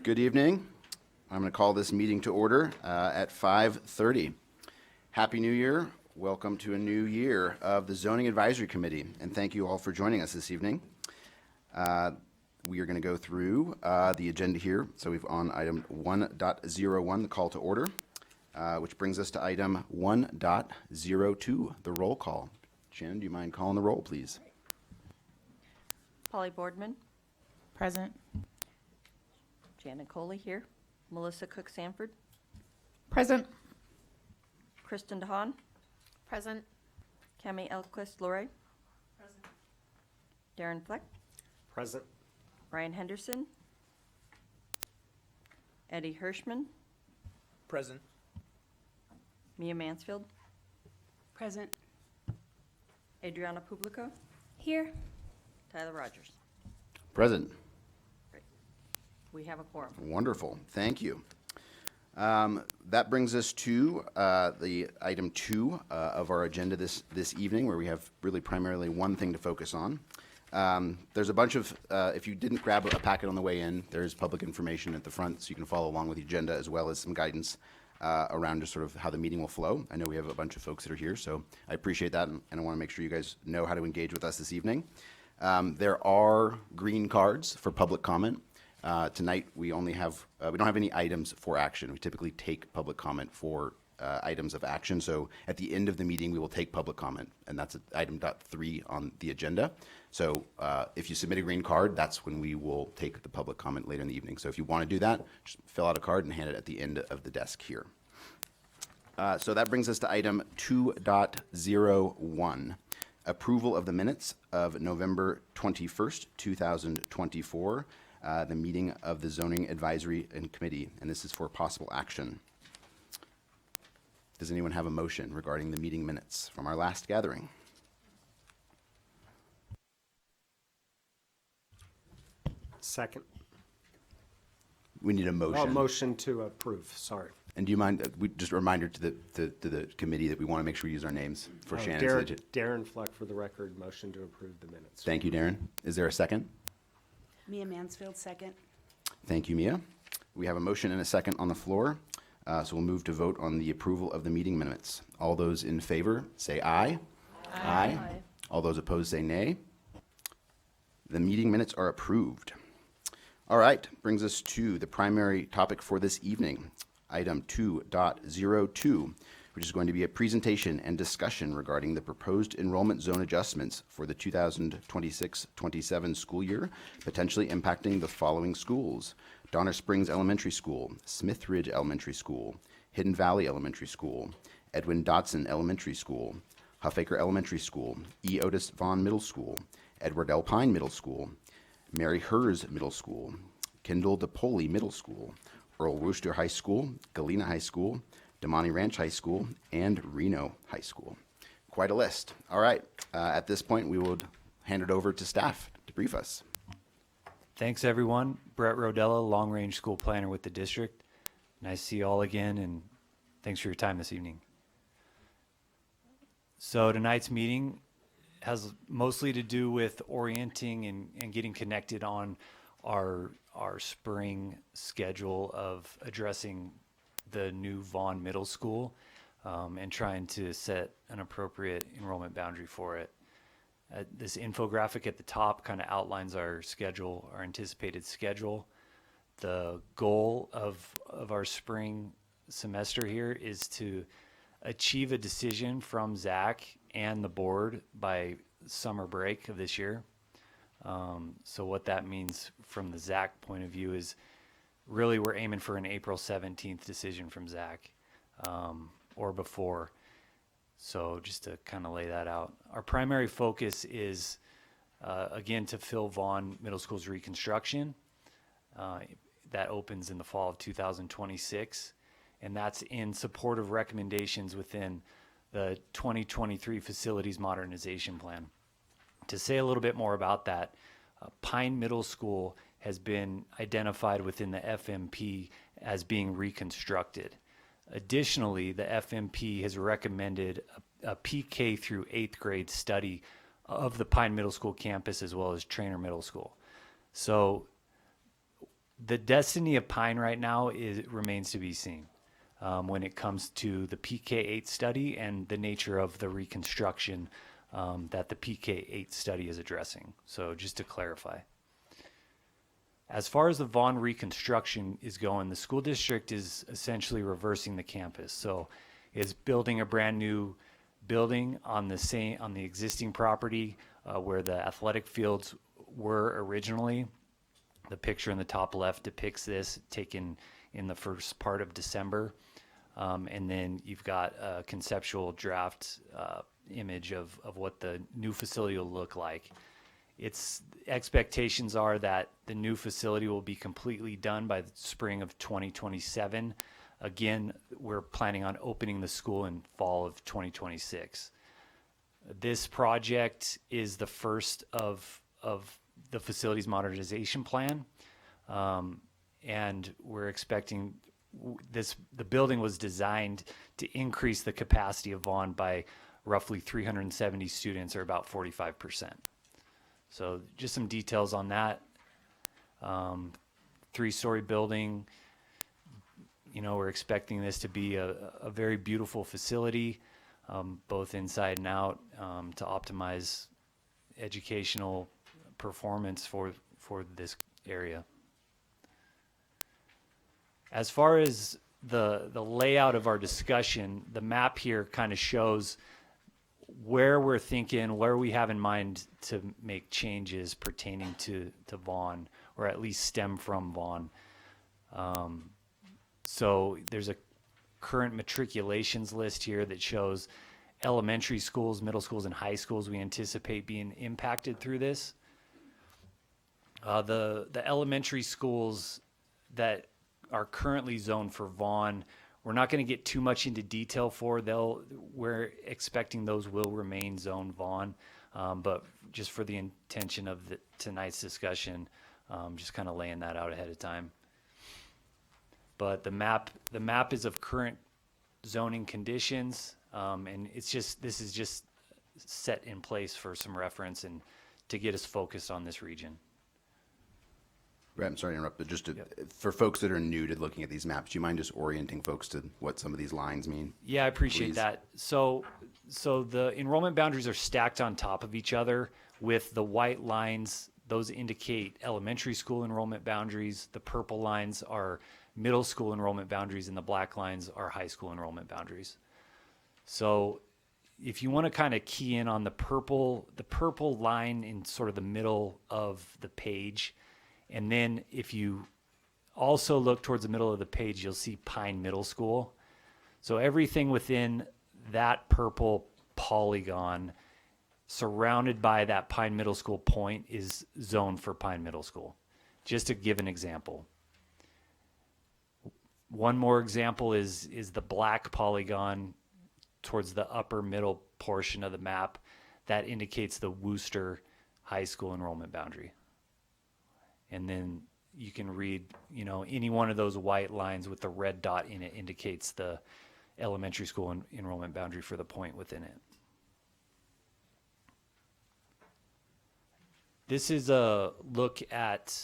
Good evening. I'm going to call this meeting to order at 5:30. Happy New Year. Welcome to a new year of the Zoning Advisory Committee, and thank you all for joining us this evening. We are going to go through the agenda here. So we've on item 1.01, the call to order, which brings us to item 1.02, the roll call. Shannon, do you mind calling the roll, please? Polly Boardman. Present. Janet Coley here. Melissa Cook-Sanford. Present. Kristen DeHaan. Present. Cami Elquist-Lorre. Present. Darren Fleck. Present. Ryan Henderson. Eddie Hirschman. Present. Mia Mansfield. Present. Adriana Publico. Here. Tyler Rogers. Present. We have a quorum. Wonderful. Thank you. That brings us to the item 2 of our agenda this evening, where we have really primarily one thing to focus on. There's a bunch of, if you didn't grab a packet on the way in, there's public information at the front, so you can follow along with the agenda, as well as some guidance around just sort of how the meeting will flow. I know we have a bunch of folks that are here, so I appreciate that, and I want to make sure you guys know how to engage with us this evening. There are green cards for public comment. Tonight, we only have, we don't have any items for action. We typically take public comment for items of action. So at the end of the meeting, we will take public comment, and that's item .3 on the agenda. So if you submit a green card, that's when we will take the public comment later in the evening. So if you want to do that, just fill out a card and hand it at the end of the desk here. So that brings us to item 2.01, approval of the minutes of November 21st, 2024. The meeting of the Zoning Advisory and Committee, and this is for possible action. Does anyone have a motion regarding the meeting minutes from our last gathering? Second. We need a motion. Oh, motion to approve, sorry. And do you mind, just a reminder to the committee that we want to make sure we use our names for Shannon. Darren Fleck, for the record, motion to approve the minutes. Thank you, Darren. Is there a second? Mia Mansfield, second. Thank you, Mia. We have a motion and a second on the floor, so we'll move to vote on the approval of the meeting minutes. All those in favor, say aye. Aye. All those opposed, say nay. The meeting minutes are approved. All right, brings us to the primary topic for this evening, item 2.02, which is going to be a presentation and discussion regarding the proposed enrollment zone adjustments for the 2026-27 school year, potentially impacting the following schools: Donner Springs Elementary School, Smith Ridge Elementary School, Hidden Valley Elementary School, Edwin Dotson Elementary School, Huffaker Elementary School, E. Otis Vaughn Middle School, Edward L. Pine Middle School, Mary Hers Middle School, Kendall DePoli Middle School, Earl Wooster High School, Galena High School, Damani Ranch High School, and Reno High School. Quite a list. All right, at this point, we will hand it over to staff to brief us. Thanks, everyone. Brett Rodella, Long Range School Planner with the district. Nice to see you all again, and thanks for your time this evening. So tonight's meeting has mostly to do with orienting and getting connected on our spring schedule of addressing the new Vaughn Middle School and trying to set an appropriate enrollment boundary for it. This infographic at the top kind of outlines our schedule, our anticipated schedule. The goal of our spring semester here is to achieve a decision from Zach and the board by summer break of this year. So what that means from the Zach point of view is really we're aiming for an April 17th decision from Zach or before. So just to kind of lay that out. Our primary focus is, again, to fill Vaughn Middle School's reconstruction. That opens in the fall of 2026. And that's in support of recommendations within the 2023 Facilities Modernization Plan. To say a little bit more about that, Pine Middle School has been identified within the FMP as being reconstructed. Additionally, the FMP has recommended a PK through 8th grade study of the Pine Middle School campus as well as Trainer Middle School. So The destiny of Pine right now remains to be seen when it comes to the PK8 study and the nature of the reconstruction that the PK8 study is addressing. So just to clarify. As far as the Vaughn reconstruction is going, the school district is essentially reversing the campus. So it's building a brand new building on the existing property where the athletic fields were originally. The picture in the top left depicts this, taken in the first part of December. And then you've got a conceptual draft image of what the new facility will look like. Its expectations are that the new facility will be completely done by the spring of 2027. Again, we're planning on opening the school in fall of 2026. This project is the first of the facilities modernization plan. And we're expecting the building was designed to increase the capacity of Vaughn by roughly 370 students, or about 45%. So just some details on that. 3-story building. We're expecting this to be a very beautiful facility, both inside and out, to optimize educational performance for this area. As far as the layout of our discussion, the map here kind of shows where we're thinking, where we have in mind to make changes pertaining to Vaughn, or at least stem from Vaughn. So there's a current matriculations list here that shows elementary schools, middle schools, and high schools we anticipate being impacted through this. The elementary schools that are currently zoned for Vaughn, we're not going to get too much into detail for. We're expecting those will remain zoned Vaughn, but just for the intention of tonight's discussion, just kind of laying that out ahead of time. But the map is of current zoning conditions, and this is just set in place for some reference and to get us focused on this region. Brett, I'm sorry to interrupt, but just for folks that are new to looking at these maps, do you mind just orienting folks to what some of these lines mean? Yeah, I appreciate Please. that. So the enrollment boundaries are stacked on top of each other with the white lines. Those indicate elementary school enrollment boundaries. The purple lines are middle school enrollment boundaries, and the black lines are high school enrollment boundaries. So if you want to kind of key in on the purple line in sort of the middle of the page, and then if you also look towards the middle of the page, you'll see Pine Middle School. So everything within that purple polygon surrounded by that Pine Middle School point is zoned for Pine Middle School. Just to give an example. One more example is the black polygon towards the upper middle portion of the map. That indicates the Wooster High School enrollment boundary. And then you can read, any one of those white lines with the red dot in it indicates the elementary school enrollment boundary for the point within it. This is a look at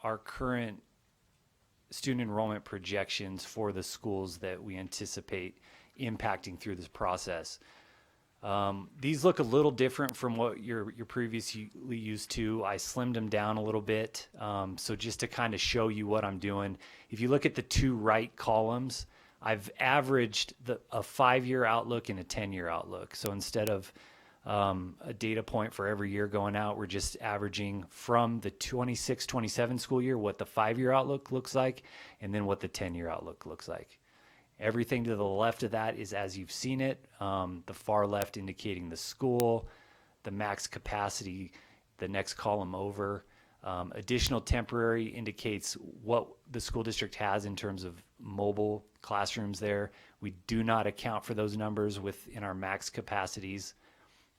our current student enrollment projections for the schools that we anticipate impacting through this process. These look a little different from what you're previously used to. I slimmed them down a little bit. So just to kind of show you what I'm doing, if you look at the two right columns, I've averaged a 5-year outlook and a 10-year outlook. So instead of a data point for every year going out, we're just averaging from the 26-27 school year what the 5-year outlook looks like, and then what the 10-year outlook looks like. Everything to the left of that is as you've seen it. The far left indicating the school, the max capacity, the next column over. Additional temporary indicates what the school district has in terms of mobile classrooms there. We do not account for those numbers within our max capacities.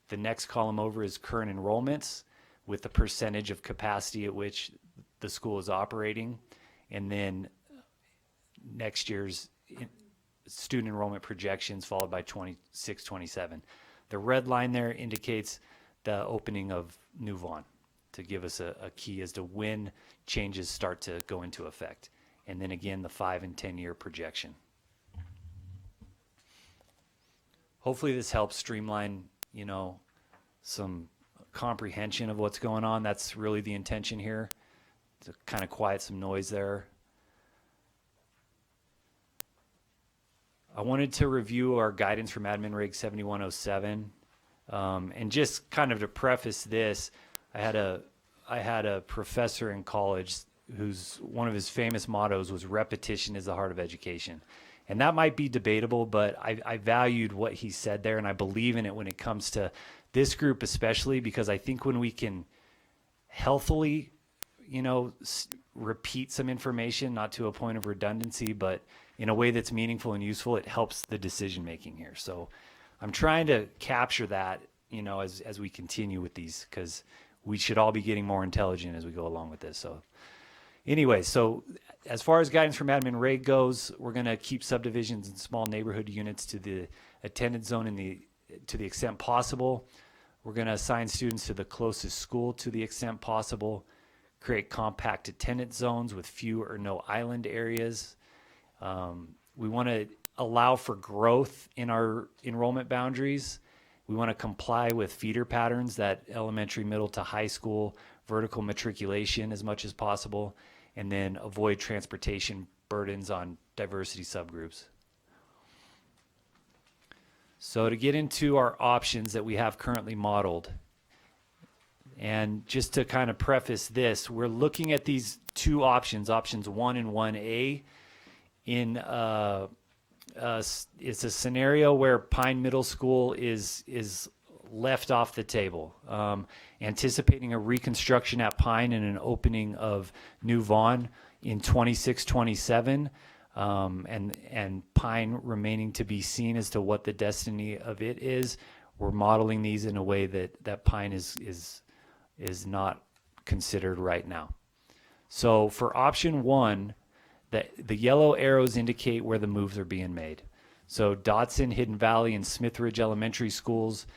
The next column over is current enrollments with the percentage of capacity at which the school is operating. And then next year's student enrollment projections followed by 26-27. The red line there indicates the opening of New Vaughn. give us a key as to when changes start to go into effect. And then again, the 5 and 10-year projection. Hopefully this helps streamline, some comprehension of what's going on. That's really the intention here, to kind of quiet some noise there. I wanted to review our guidance from Admin Reg 7107. And just kind of to preface this, I had a professor in college whose one of his famous mottos was repetition is the heart of education. And that might be debatable, but I valued what he said there, and I believe in it when it comes to this group especially, because I think when we can healthily, repeat some information, not to a point of redundancy, but in a way that's meaningful and useful, it helps the decision making here. So I'm trying to capture that, as we continue with these, because we should all be getting more intelligent as we go along with this. So anyway, so as far as guidance from Admin Reg goes, we're going to keep subdivisions and small neighborhood units to the attendance zone to the extent possible. We're going to assign students to the closest school to the extent possible, create compact attendance zones with few or no island areas. We want to allow for growth in our enrollment boundaries. We want to comply with feeder patterns, that elementary, middle to high school vertical matriculation as much as possible, and then avoid transportation burdens on diversity subgroups. So to get into our options that we have currently modeled, and just to kind of preface this, we're looking at these two options 1 and 1A, in it's a scenario where Pine Middle School is left off the table. Anticipating a reconstruction at Pine and an opening of New Vaughn in 26-27, and Pine remaining to be seen as to what the destiny of it is. We're modeling these in a way that Pine is not considered right now. So for option 1, the yellow arrows indicate where the moves are being made. So Dotson, Hidden Valley, and Smith Ridge Elementary schools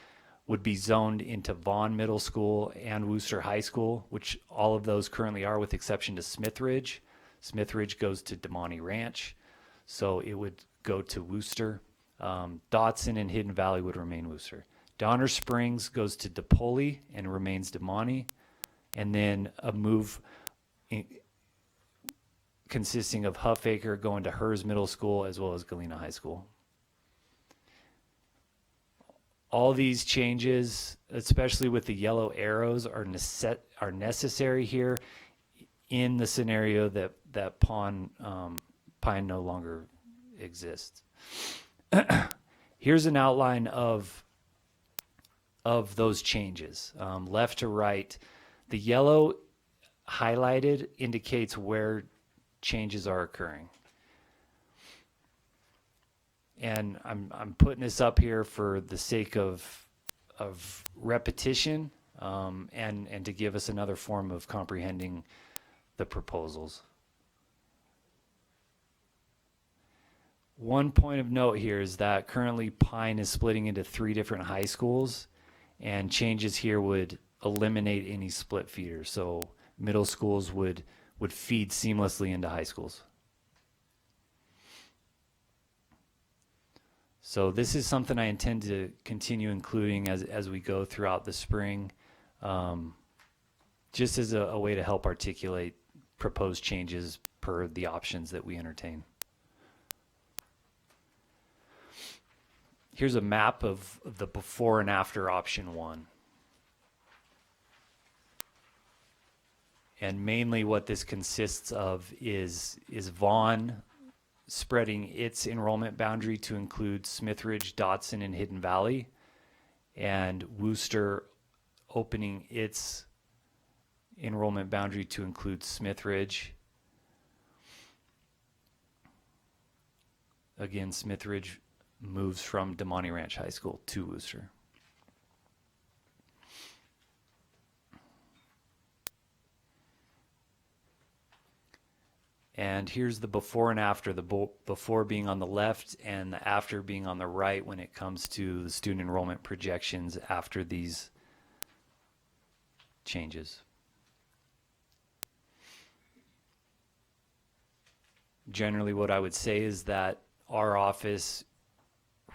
would be zoned into Vaughn Middle School and Wooster High School, which all of those currently are, with exception to Smith Ridge. Smith Ridge goes to Damani Ranch, so it would go to Wooster. Dotson and Hidden Valley would remain Wooster. Donner Springs goes to DePoli and remains Damani, and then a move consisting of Huffaker going to Hers Middle School as well as Galena High School. All these changes, especially with the yellow arrows, are necessary here in the scenario that Pine no longer exists. Here's an outline of those changes, left to right. The yellow highlighted indicates where changes are occurring. And I'm putting this up here for the sake of repetition, and to give us another form of comprehending the proposals. One point of note here is that currently Pine is splitting into 3 different high schools, and changes here would eliminate any split feeders. So middle schools would feed seamlessly into high schools. So this is something I intend to continue including as we go throughout the spring, just as a way to help articulate proposed changes per the options that we entertain. Here's a map of the before and after option 1. And mainly what this consists of is Vaughn spreading its enrollment boundary to include Smith Ridge, Dotson, and Hidden Valley, and Wooster opening its enrollment boundary to include Smith Ridge. Again, Smith Ridge moves from Damani Ranch High School to Wooster. And here's the before and after, the before being on the left and the after being on the right when it comes to the student enrollment projections after these changes. generally what I would say is that our office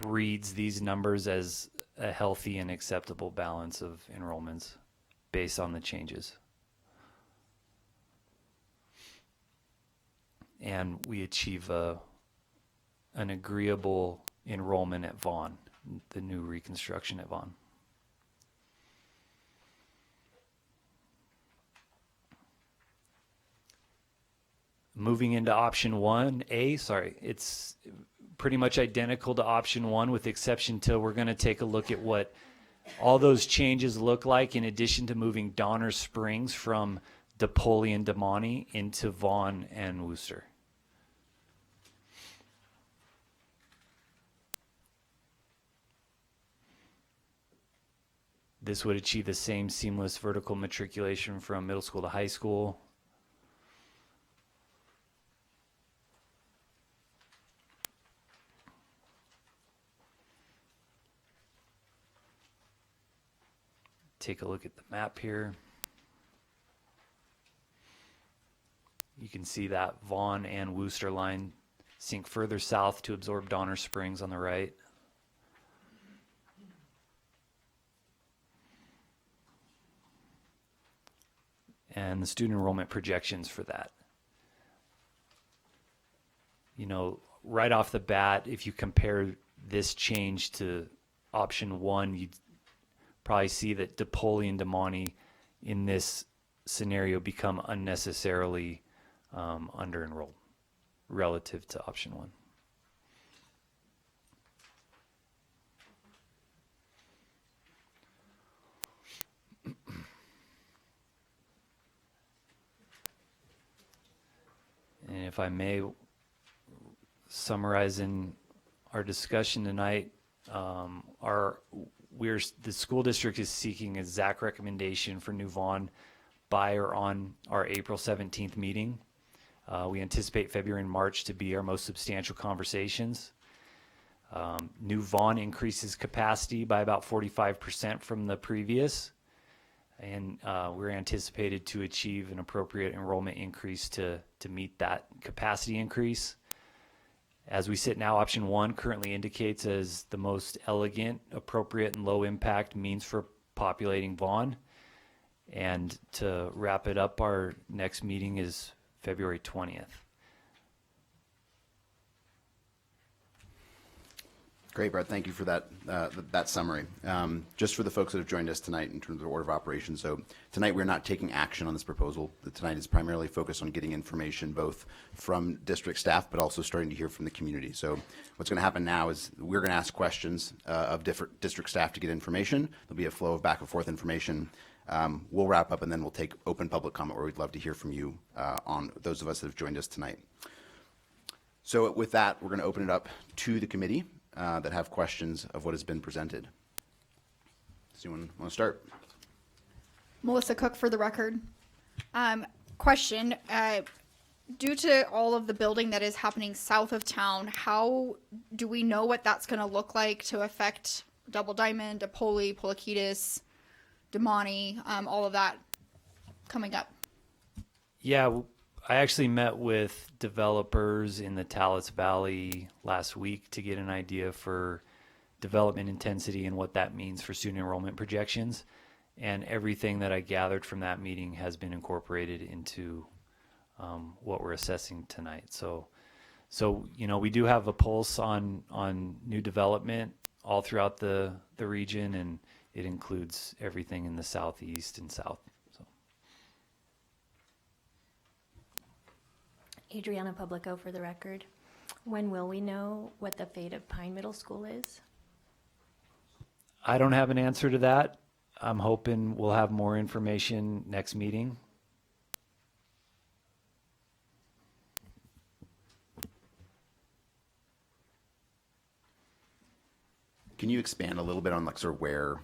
reads these numbers as a healthy and acceptable balance of enrollments based on the changes. And we achieve an agreeable enrollment at Vaughn, the new reconstruction at Vaughn. Moving into option 1A, it's pretty much identical to option 1 with the exception till we're going to take a look at what all those changes look like in addition to moving Donner Springs from DePauli and Damani into Vaughn and Worcester. This would achieve the same seamless vertical matriculation from middle school to high school. Take a look at the map here. You can see that Vaughn and Worcester line sink further south to absorb Donner Springs on the right. And the student enrollment projections for that. You know, right off the bat, if you compare this change to option 1, you'd probably see that DePauli and Damani in this scenario become unnecessarily under-enrolled relative to option 1. And if I may, summarizing our discussion tonight, the school district is seeking a ZAC recommendation for New Vaughn by or on our April 17th meeting. We anticipate February and March to be our most substantial conversations. New Vaughn increases capacity by about 45% from the previous, and we're anticipated to achieve an appropriate enrollment increase to meet that capacity increase. As we sit now, option 1 currently indicates as the most elegant, appropriate, and low impact means for populating Vaughn. And to wrap it up, our next meeting is February 20th. Great, Brett. Thank you for that that summary. Just for the folks that have joined us tonight in terms of order of operations, so tonight we're not taking action on this proposal. Tonight is primarily focused on getting information both from district staff, but also starting to hear from the community. So what's going to happen now is we're going to ask questions of different district staff to get information. There'll be a flow of back and forth information. We'll wrap up and then we'll take open public comment where we'd love to hear from you on those of us that have joined us tonight. So with that, we're going to open it up to the committee that have questions of what has been presented. Does anyone want to start? Melissa Cook for the record. Question, due to all of the building that is happening south of town, how do we know what that's going to look like to affect Double Diamond, DePauli, Poliquitas, Damani, all of that coming up? Yeah, I actually met with developers in the Talis Valley last week to get an idea for development intensity and what that means for student enrollment projections. And everything that I gathered from that meeting has been incorporated into what we're assessing tonight. So you know, we do have a pulse on new development all throughout the region, and it includes everything in the southeast and south. Adriana Publico for the record. When will we know what the fate of Pine Middle School is? I don't have an answer to that. I'm hoping we'll have more information next meeting. Can you expand a little bit on like sort of where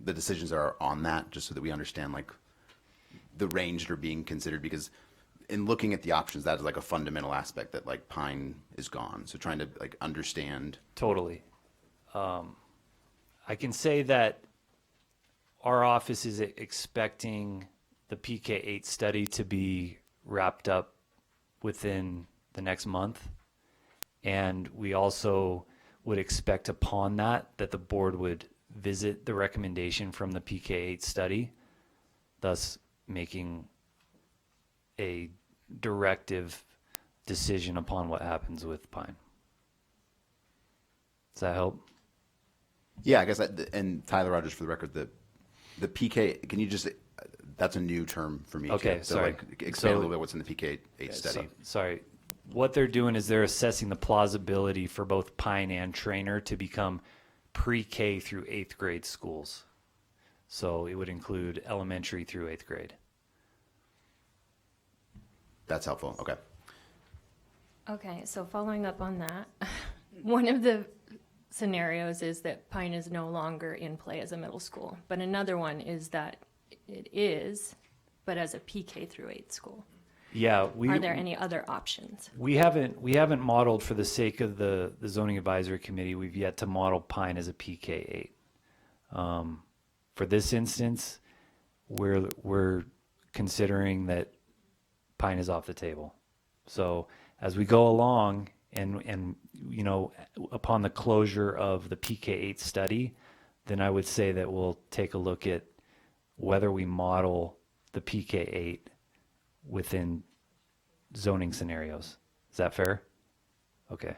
the decisions are on that, just so that we understand like the range that are being considered? Because in looking at the options, that is like a fundamental aspect, that like Pine is gone. So trying to like understand. Totally. I can say that our office is expecting the PK8 study to be wrapped up within the next month. And we also would expect upon that the board would visit the recommendation from the PK8 study, thus making a directive decision upon what happens with Pine. Does that help? Yeah, I guess and Tyler Rogers, for the record, the PK, can you just, that's a new term for me. Okay, too. So sorry. like explain a So- little bit what's in the PK8 study. Sorry. What they're doing is they're assessing the plausibility for both Pine and Trainer to become pre-K through 8th grade schools. So it would include elementary through 8th grade. That's helpful. Okay. Okay, so following up on that, one of the scenarios is that Pine is no longer in play as a middle school, but another one is that it is, but as a PK through 8 school. Yeah, Are there any other options? we haven't modeled, for the sake of the zoning advisory committee, we've yet to model Pine as a PK8. For this instance, we're considering that Pine is off the table. So as we go along and you know, upon the closure of the PK8 study, then I would say that we'll take a look at whether we model the PK8 within zoning scenarios. Is that fair? Okay.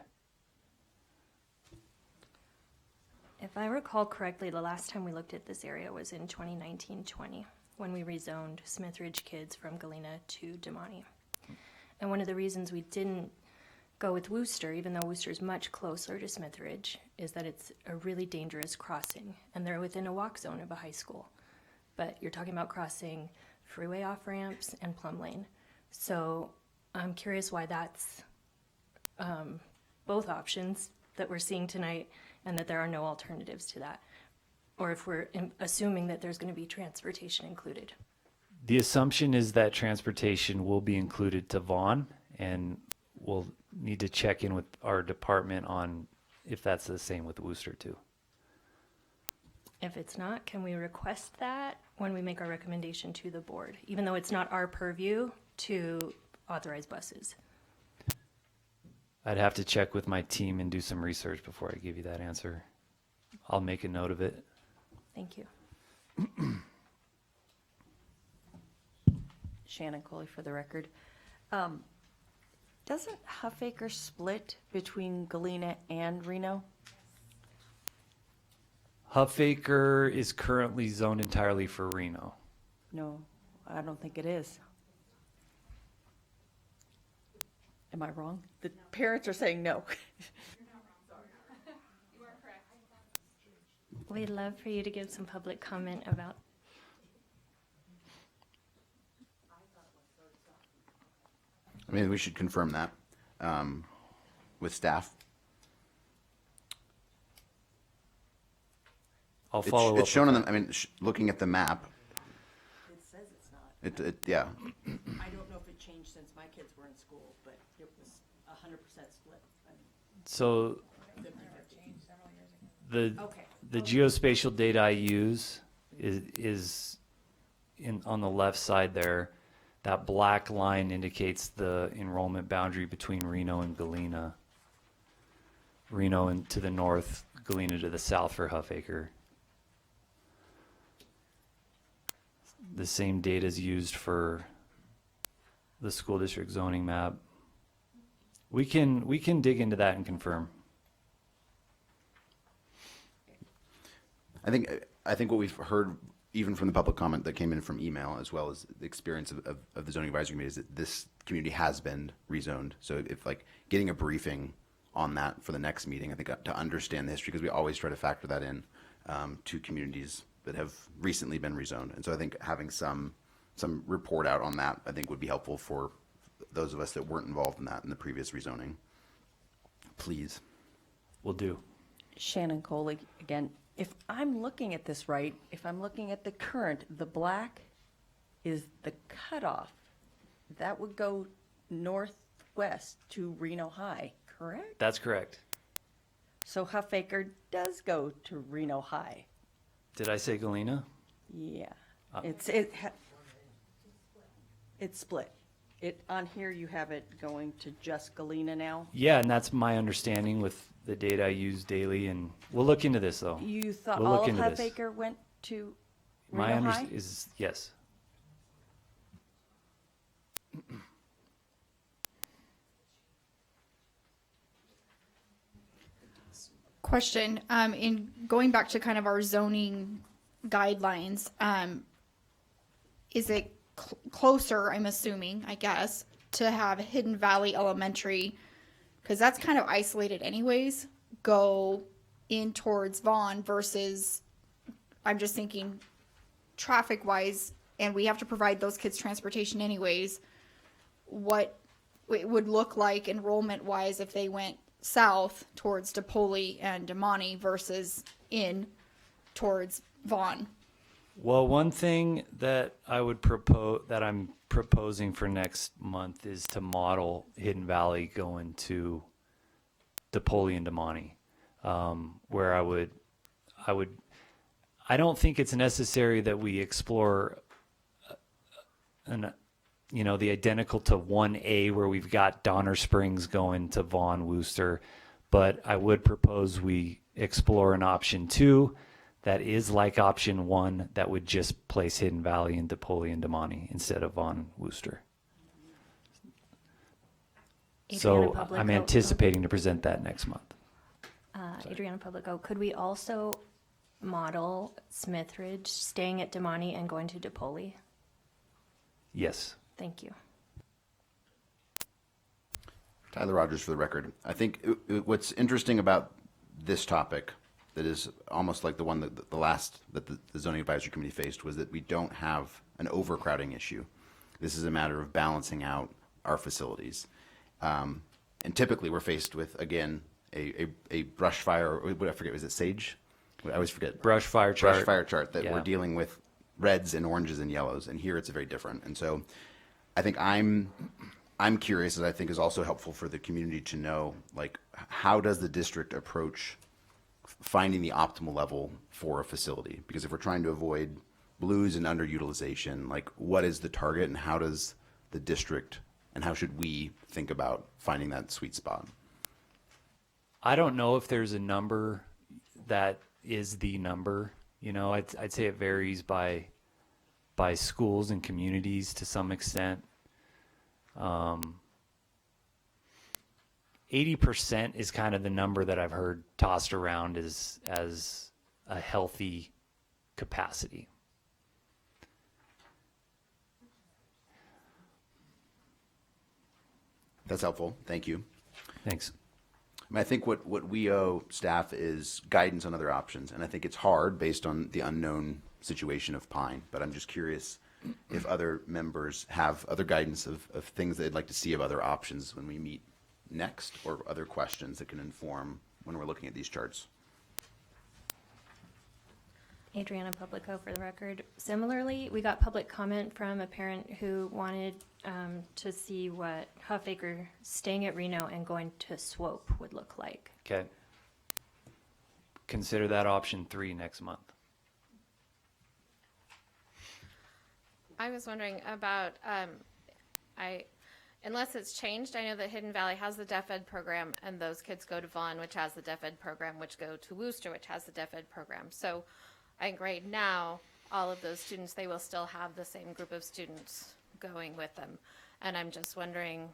If I recall correctly, the last time we looked at this area was in 2019-20, when we rezoned Smithridge kids from Galena to Damani. And one of the reasons we didn't go with Wooster, even though Wooster is much closer to Smithridge, is that it's a really dangerous crossing, and they're within a walk zone of a high school. But you're talking about crossing freeway off-ramps and Plum Lane. So I'm curious why that's both options that we're seeing tonight, and that there are no alternatives to that. Or if we're assuming that there's going to be transportation included. The assumption is that transportation will be included to Vaughn, and we'll need to check in with our department on if that's the same with Wooster too. If it's not, can we request that when we make our recommendation to the board, even though it's not our purview to authorize buses? I'd have to check with my team and do some research before I give you that answer. I'll make a note of it. Thank you. Shannon Coley for the record. Doesn't Huffaker split between Galena and Reno? Huffaker is currently zoned entirely for Reno. No, I don't think it is. Am I wrong? The parents are saying no. We'd love for you to give some public comment about. I mean, we should confirm that with staff. I'll follow up. It's shown with on the, I mean, looking at the map, It says it's not. yeah. I don't know if it changed since my kids were in school, but it was 100% split. So the Okay. the geospatial data I use is in on the left side there. That black line indicates the enrollment boundary between Reno and Galena. Reno and to the north, Galena to the south for Huffaker. The same data is used for the school district zoning map. We can dig into that and confirm. I think what we've heard, even from the public comment that came in from email, as well as the experience of the zoning advisory committee, is that this community has been rezoned. So if like getting a briefing on that for the next meeting, I think to understand the history, because we always try to factor that in to communities that have recently been rezoned. And so I think having some report out on that, I think would be helpful for those of us that weren't involved in that in the previous rezoning. Please. We'll do. Shannon Coley again. If I'm looking at this right, if I'm looking at the current, the black is the cutoff. That would go northwest to Reno High, correct? That's correct. So Huffaker does go to Reno High. Did I say Galena? Yeah, Uh. it's split. On here, you have it going to just Galena now. Yeah, and that's my understanding with the data I use daily, and we'll look into this though. You thought We'll all look of into this. Huffaker went to My Reno High? is yes. Question, in going back to kind of our zoning guidelines, is it closer, I'm assuming, I guess, to have Hidden Valley Elementary, because that's kind of isolated anyways, go in towards Vaughn versus, I'm just thinking traffic wise, and we have to provide those kids transportation anyways, what it would look like enrollment wise if they went south towards DePoli and Damani versus in towards Vaughn. Well, one thing that I would propose, that I'm proposing for next month, is to model Hidden Valley going to DePoli and Damani, where I don't think it's necessary that we explore the identical to 1A where we've got Donner Springs going to Vaughn, Wooster, but I would propose we explore an option 2 that is like option 1 that would just place Hidden Valley in DePoli and Damani instead of Vaughn, Wooster. So Publico. I'm anticipating to present that next month. Adriana Publico, could we also model Smithridge staying at Damani and going to DePoli? Yes. Thank you. Tyler Rogers for the record. I think what's interesting about this topic that is almost like the one that the zoning advisory committee faced was that we don't have an overcrowding issue. This is a matter of balancing out our facilities. And typically we're faced with, again, a brush fire, or what I forget, was it sage? I always forget. Brush fire chart. Brush fire chart that Yeah. we're dealing with reds and oranges and yellows, and here it's very different. And so I think I'm curious, and I think is also helpful for the community to know, like, how does the district approach finding the optimal level for a facility? Because if we're trying to avoid blues and underutilization, like, what is the target, and how does the district, and how should we think about finding that sweet spot? I don't know if there's a number that is the number. I'd say it varies by schools and communities to some extent. 80% is kind of the number that I've heard tossed around as a healthy capacity. That's helpful. Thank you. Thanks. I think what we owe staff is guidance on other options, and I think it's hard based on the unknown situation of Pine, but I'm just curious if other members have other guidance of things they'd like to see of other options when we meet next, or other questions that can inform when we're looking at these charts. Adriana Publico for the record. Similarly, we got public comment from a parent who wanted to see what Huffaker staying at Reno and going to Swope would look like. Okay. Consider that option 3 next month. I was wondering about, unless it's changed, I know that Hidden Valley has the Deaf Ed program, and those kids go to Vaughn, which has the Deaf Ed program, which go to Wooster, which has the Deaf Ed program. So I think right now, all of those students, they will still have the same group of students going with them. And I'm just wondering,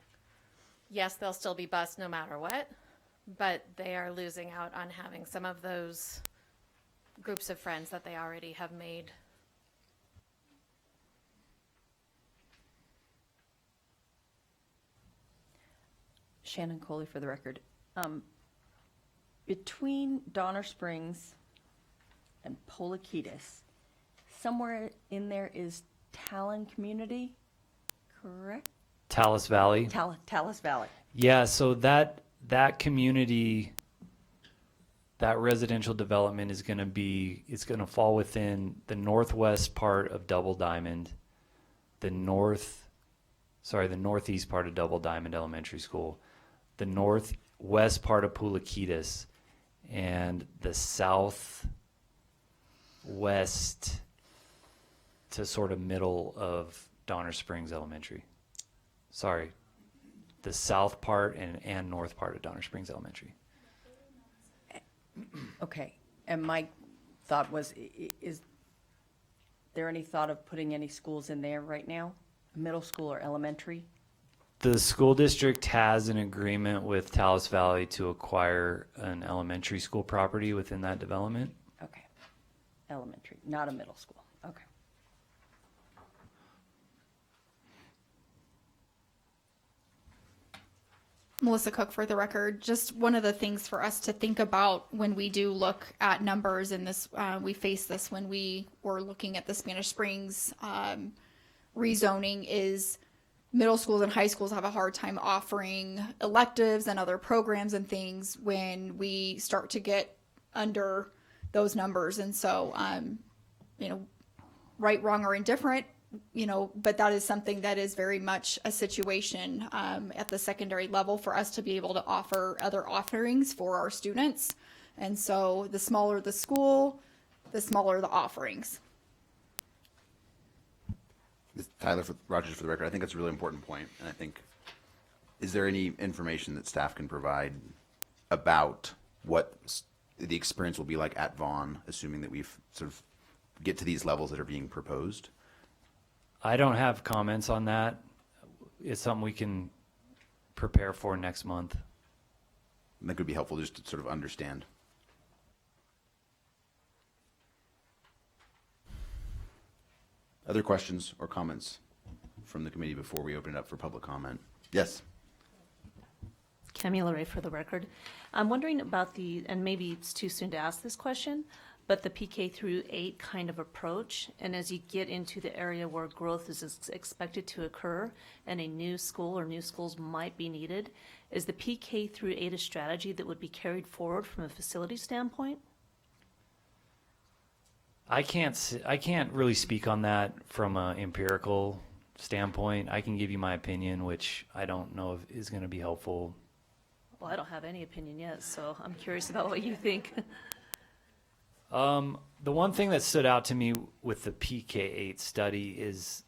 yes, they'll still be bused no matter what, but they are losing out on having some of those groups of friends that they already have made. Shannon Coley for the record. Between Donner Springs and Poliquitas, somewhere in there is Talon Community, correct? Talus Valley. Talus Valley. Yeah, so that community, that residential development is going to fall within the northwest part of Double Diamond, the northeast part of Double Diamond Elementary School, the northwest part of Poliquitas, and the southwest to sort of middle of Donner Springs Elementary. sorry, the south part and north part of Donner Springs Elementary. Okay, and my thought was, is there any thought of putting any schools in there right now? Middle school or elementary? The school district has an agreement with Taos Valley to acquire an elementary school property within that development. Okay, elementary, not a middle school, okay. Melissa Cook for the record. Just one of the things for us to think about when we do look at numbers in this, we face this when we were looking at the Spanish Springs rezoning, is middle schools and high schools have a hard time offering electives and other programs and things when we start to get under those numbers. And so, right, wrong, or indifferent, but that is something that is very much a situation at the secondary level for us to be able to offer other offerings for our students. And so the smaller the school, the smaller the offerings. Rogers, for the record, I think that's a really important point, and I think, is there any information that staff can provide about what the experience will be like at Vaughn, assuming that we've sort of get to these levels that are being proposed? I don't have comments on that. It's something we can prepare for next month. I think it would be helpful just to sort of understand. Other questions or comments from the committee before we open it up for public comment? Yes. Camila Ray for the record. I'm wondering about and maybe it's too soon to ask this question, but the PK through 8 kind of approach, and as you get into the area where growth is expected to occur and a new school or new schools might be needed, is the PK through 8 a strategy that would be carried forward from a facility standpoint? I can't really speak on that from an empirical standpoint. I can give you my opinion, which I don't know if is going to be helpful. Well, I don't have any opinion yet, so I'm curious about what you think. The one thing that stood out to me with the PK8 study is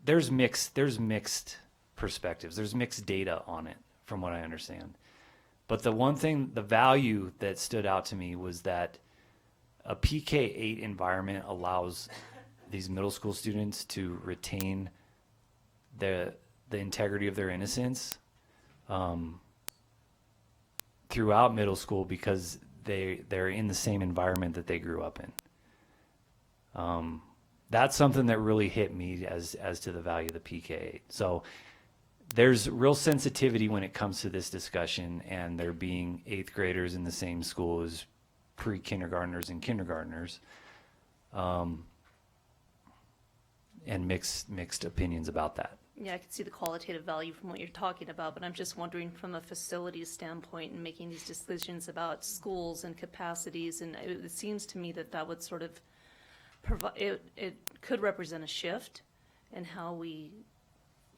there's mixed perspectives. There's mixed data on it, from what I understand. But the one thing, the value that stood out to me was that a PK8 environment allows these middle school students to retain the integrity of their innocence throughout middle school because they're in the same environment that they grew up in. That's something that really hit me as to the value of the PK8. So there's real sensitivity when it comes to this discussion, and there being 8th graders in the same school as pre-kindergartners and kindergartners, and mixed opinions about that. Yeah, I can see the qualitative value from what you're talking about, but I'm just wondering from a facilities standpoint and making these decisions about schools and capacities, and it seems to me that would sort of provide, it could represent a shift in how we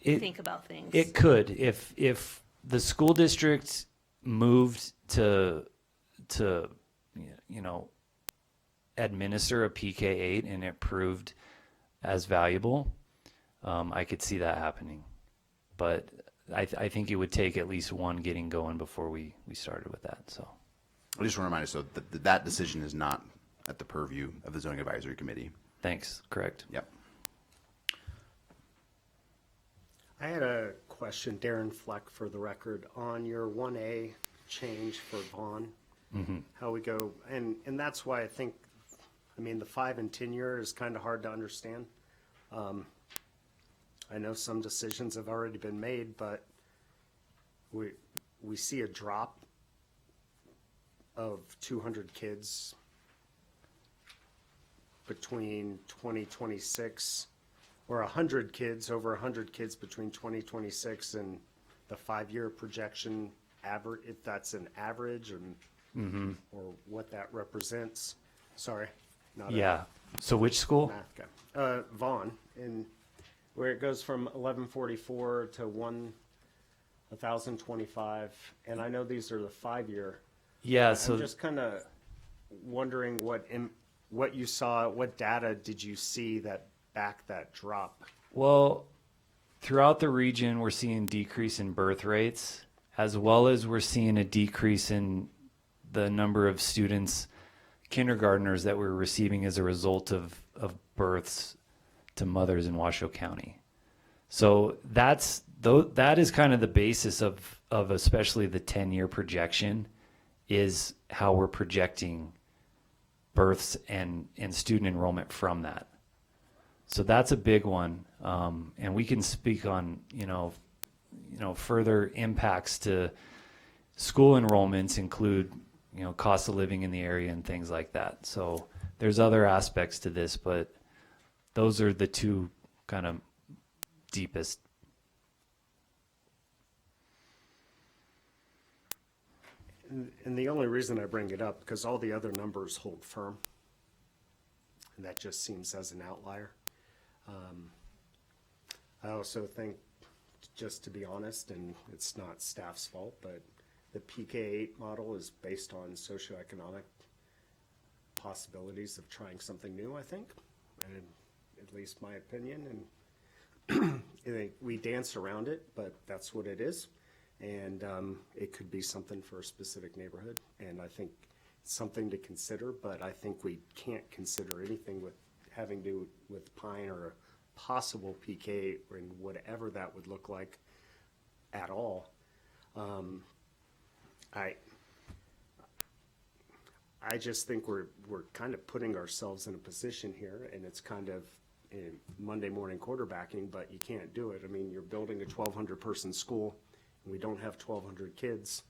think about things. It could, if the school district moved to administer a PK8 and it proved as valuable, I could see that happening. But I think it would take at least one getting going before we started with that. So I just want to remind us, so that decision is not at the purview of the zoning advisory committee. thanks, correct. Yep. I had a question, Darren Fleck for the record, on your 1A change for Vaughn. How we go, and that's why I think, the 5 and 10 year is kind of hard to understand. I know some decisions have already been made, but we see a drop of 200 kids between 2026, or 100 kids, over 100 kids between 2026 and the 5-year projection average, if that's an average, or what that represents. Sorry, not Yeah. So which a school? math guy. Vaughn, and where it goes from 1144 to 1025, and I know these are the 5-year. Yeah. I'm So just kind of wondering what you saw, what data did you see that backed that drop? well, throughout the region, we're seeing decrease in birth rates, as well as we're seeing a decrease in the number of students, kindergartners that we're receiving as a result of births to mothers in Washoe County. So that is kind of the basis of especially the 10-year projection, is how we're projecting births and student enrollment from that. So that's a big one, and we can speak on further impacts to school enrollments include cost of living in the area and things like that. So there's other aspects to this, but those are the two kind of deepest. And the only reason I bring it up, because all the other numbers hold firm, and that just seems as an outlier. I also think, just to be honest, and it's not staff's fault, but the PK8 model is based on socioeconomic possibilities of trying something new, I think, and at least my opinion. And I think we dance around it, but that's what it is. And it could be something for a specific neighborhood. And I think it's something to consider, but I think we can't consider anything with having to do with Pine or a possible PK and whatever that would look like at all. I just think we're kind of putting ourselves in a position here, and it's kind of Monday morning quarterbacking, but you can't do it. I mean, you're building a 1,200 person school, and we don't have 1,200 kids,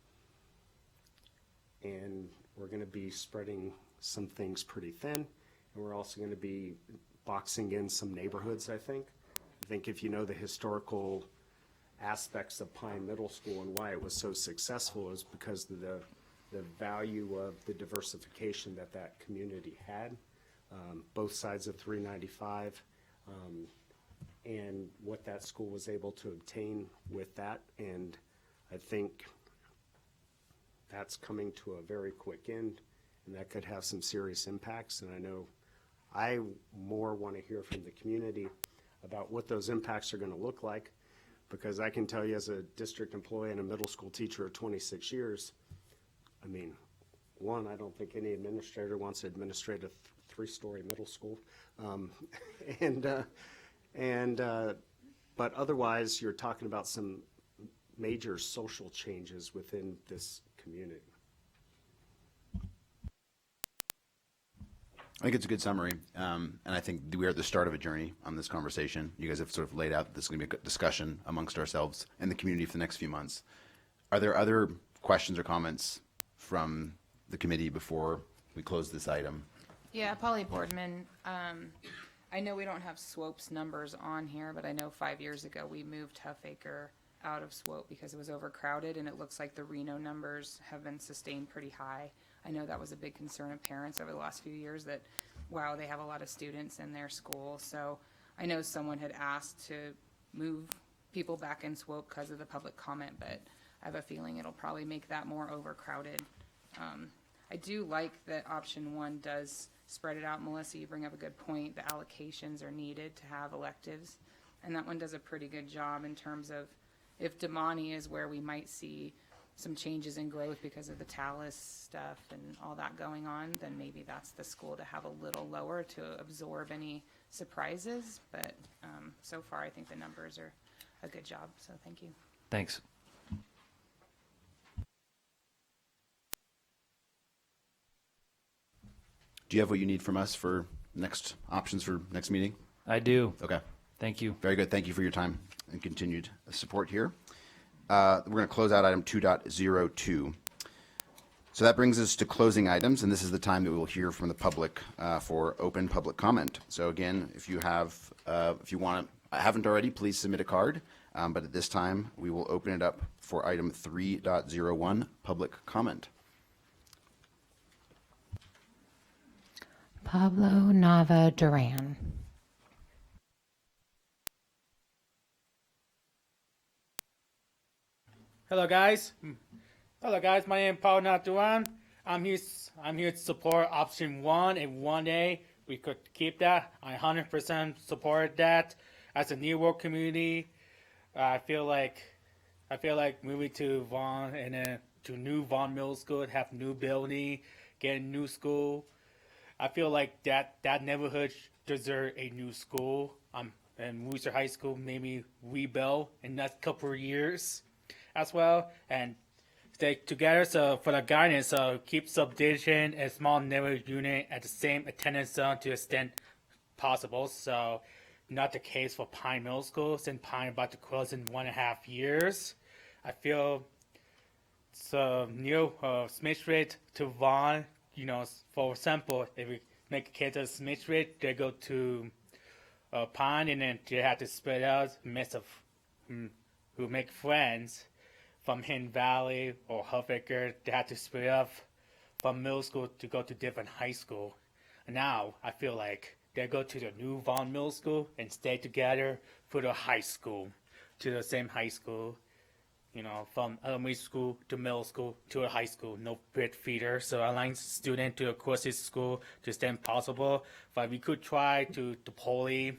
and we're going to be spreading some things pretty thin, and we're also going to be boxing in some neighborhoods, I think. I think if you know the historical aspects of Pine Middle School and why it was so successful is because of the value of the diversification that community had, both sides of 395, and what that school was able to obtain with that. And I think that's coming to a very quick end, and that could have some serious impacts. And I know I more want to hear from the community about what those impacts are going to look like, because I can tell you as a district employee and a middle school teacher of 26 years, I mean, one, I don't think any administrator wants to administrate a three-story middle school. But otherwise, you're talking about some major social changes within this community. I think it's a good summary, and I think we are at the start of a journey on this conversation. You guys have sort of laid out that this is going to be a good discussion amongst ourselves and the community for the next few months. Are there other questions or comments from the committee before we close this item? Yeah, Polly Boardman. I know we don't have Swope's numbers on here, but I know 5 years ago we moved Huffaker out of Swope because it was overcrowded, and it looks like the Reno numbers have been sustained pretty high. I know that was a big concern of parents over the last few years that, wow, they have a lot of students in their school. So I know someone had asked to move people back in Swope because of the public comment, but I have a feeling it'll probably make that more overcrowded. I do like that option one does spread it out. Melissa, you bring up a good point. The allocations are needed to have electives, and that one does a pretty good job in terms of if Damani is where we might see some changes in growth because of the Talus stuff and all that going on, then maybe that's the school to have a little lower to absorb any surprises. But so far, I think the numbers are a good job, so thank you. Thanks. Do you have what you need from us for next options for next meeting? I do. Okay. Thank you. Very good. Thank you for your time and continued support here. We're going to close out item 2.02. So that brings us to closing items, and this is the time that we will hear from the public for open public comment. So again, if you haven't already, please submit a card. But at this time, we will open it up for item 3.01, public comment. Pablo Nava Duran. Hello guys. My name is Paul Natuan. I'm here to support option 1 and 1A. We could keep that. I 100% support that. As a New World community, I feel like moving to Vaughn and then to new Vaughn Middle School, have new building, get a new school. I feel like that neighborhood deserve a new school. And Worcester High School maybe rebuild in the next couple of years as well, and stay together. So for the guidance, keep subdivision and small neighborhood unit at the same attendance zone to the extent possible. So not the case for Pine Middle School, since Pine about to close in 1.5 years. I feel so new Smith Street to Vaughn. For example, if we make a case of Smith Street, they go to Pine, and then they have to spread out mess of who make friends from Hidden Valley or Huffaker. They have to spread up from middle school to go to different high school. Now I feel like they go to the new Vaughn Middle School and stay together for the high school, to the same high school. From elementary school to middle school to a high school, no bit feeder. So allowing student to a closest school to extent possible. But we could try to Poly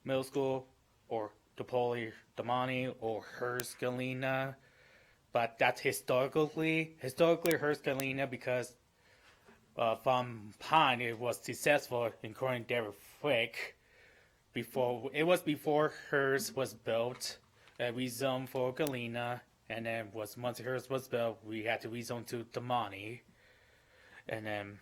Middle School or Poly Damani or Hearst Galena. But that's historically Hearst Galena, because from Pine it was successful in calling David Frick. Before Hearst was built. Rezone for Galena, and then once Hearst was built, we had to rezone to Damani, and then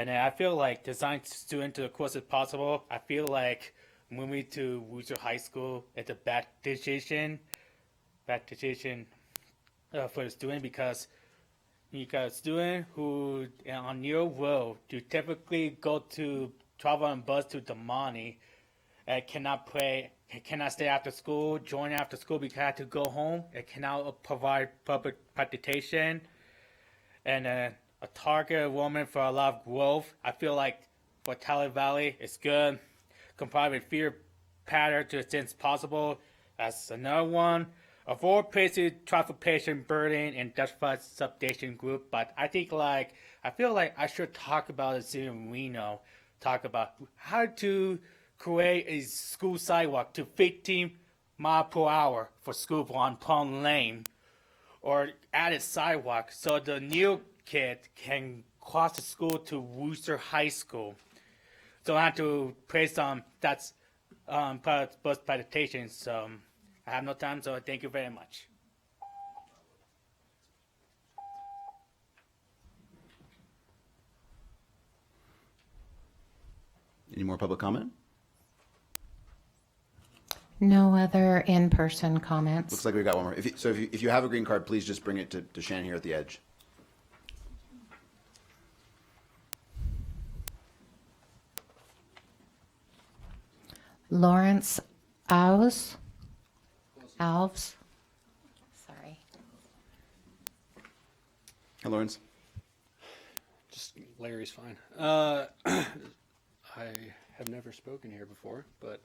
I feel like design student to the closest possible. I feel like moving to Worcester High School is a bad decision for the student, because you got a student who on your road to typically travel on bus to Damani, cannot stay after school, join after school because I had to go home. It cannot provide public transportation, and a target woman for a lot of growth. I feel like for Tally Valley, it's good. Comply with fear pattern to the extent possible. That's another one. Avoid placing transportation burden and justify substation group. But I feel like I should talk about the city of Reno. Talk about how to create a school sidewalk to 15 miles per hour for school on Palm Lane, or add a sidewalk so the new kid can cross the school to Worcester High School. So I have to place that's bus presentation. So I have no time, so thank you very much. Any more public comment? No other in-person comments. Looks like we've got one more. If you have a green card, please just bring it to Shannon here at the edge. Lawrence Alves. Sorry. Hi, Lawrence. Just Larry's fine. I have never spoken here before, but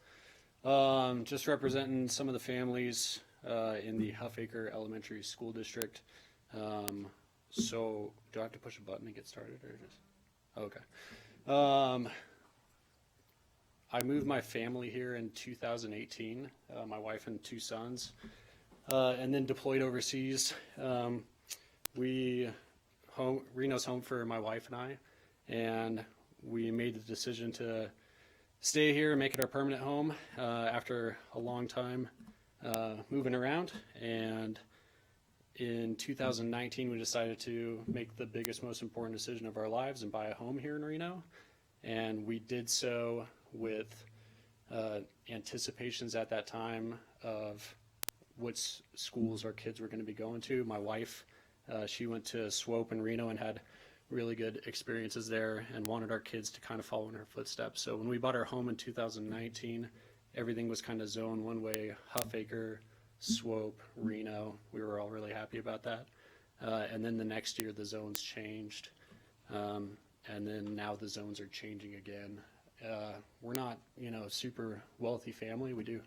just representing some of the families in the Huffaker Elementary School District. So do I have to push a button to get started, or just? Okay. I moved my family here in 2018, my wife and 2 sons, and then deployed overseas. Reno's home for my wife and I, and we made the decision to stay here and make it our permanent home after a long time moving around. And in 2019, we decided to make the biggest, most important decision of our lives and buy a home here in Reno. And we did so with anticipations at that time of what schools our kids were going to be going to. My wife, she went to SWOPE in Reno and had really good experiences there and wanted our kids to kind of follow in her footsteps. So when we bought our home in 2019, everything was kind of zone one way: Huffaker, SWOPE, Reno. We were all really happy about that. And then the next year the zones changed. And then now the zones are changing again. We're not, a super wealthy family. We do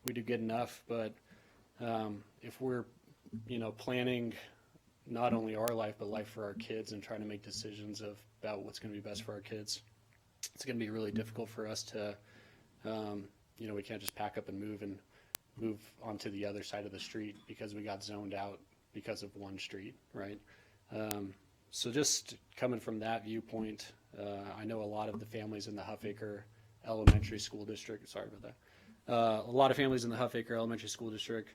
good enough, but if we're, planning not only our life but life for our kids and trying to make decisions about what's going to be best for our kids, it's going to be really difficult for us to, we can't just pack up and move and move onto the other side of the street because we got zoned out because of one street, right? So just coming from that viewpoint, I know a lot of the families in the Huffaker Elementary School District, sorry about that. A lot of families in the Huffaker Elementary School District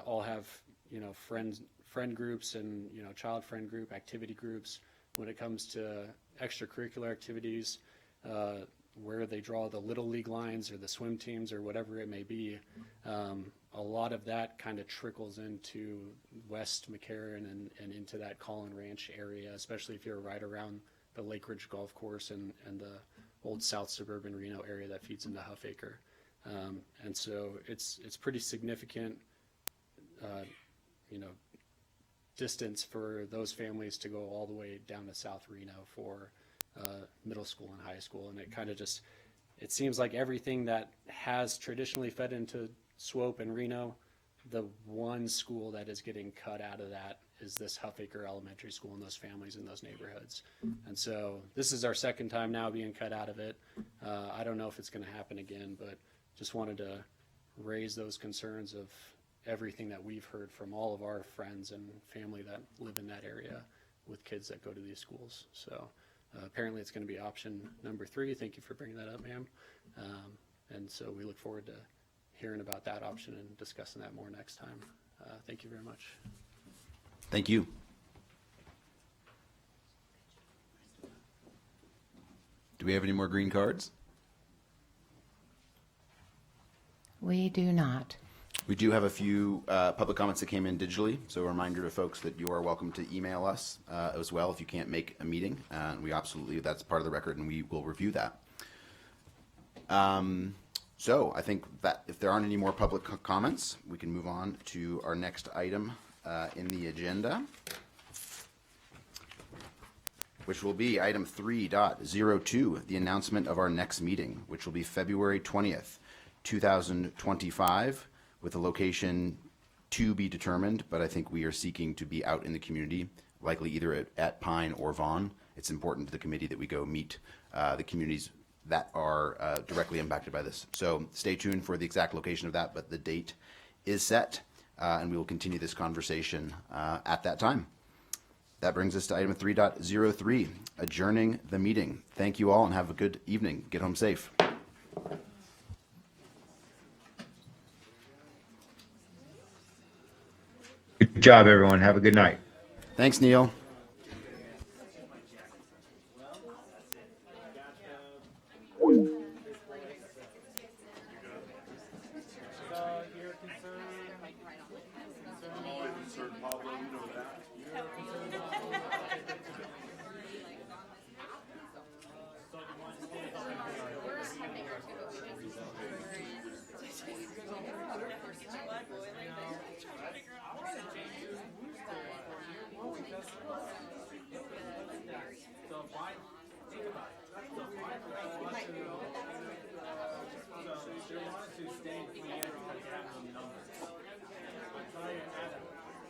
all have, you know, friend groups and, you know, child friend group, activity groups. When it comes to extracurricular activities, where they draw the little league lines or the swim teams or whatever it may be, a lot of that kind of trickles into West McCarran and into that Collin Ranch area, especially if you're right around the Lake Ridge Golf Course and the old South Suburban Reno area that feeds into Huffaker. And so it's pretty significant, you know, distance for those families to go all the way down to South Reno for middle school and high school. And it kind of just, it seems like everything that has traditionally fed into Swope and Reno, the one school that is getting cut out of that is this Huffaker Elementary School and those families in those neighborhoods. And so this is our second time now being cut out of it. I don't know if it's going to happen again, but just wanted to raise those concerns of everything that we've heard from all of our friends and family that live in that area with kids that go to these schools. So apparently it's going to be option number 3. Thank you for bringing that up, ma'am. And so we look forward to hearing about that option and discussing that more next time. Thank you very much. Thank you. Do we have any more green cards? We do not. We do have a few public comments that came in digitally, so a reminder to folks that you are welcome to email us as well if you can't make a meeting. We absolutely, that's part of the record, and we will review that. So I think that if there aren't any more public comments, we can move on to our next item in the agenda, which will be item 3.02, the announcement of our next meeting, which will be February 20th, 2025, with a location to be determined, but I think we are seeking to be out in the community, likely either at Pine or Vaughn. It's important to the committee that we go meet the communities that are directly impacted by this. So stay tuned for the exact location of that, but the date is set, and we will continue this conversation at that time. That brings us to item 3.03, adjourning the meeting. Thank you all and have a good evening. Get home safe. Good job, everyone. Have a good night. Thanks, Neil.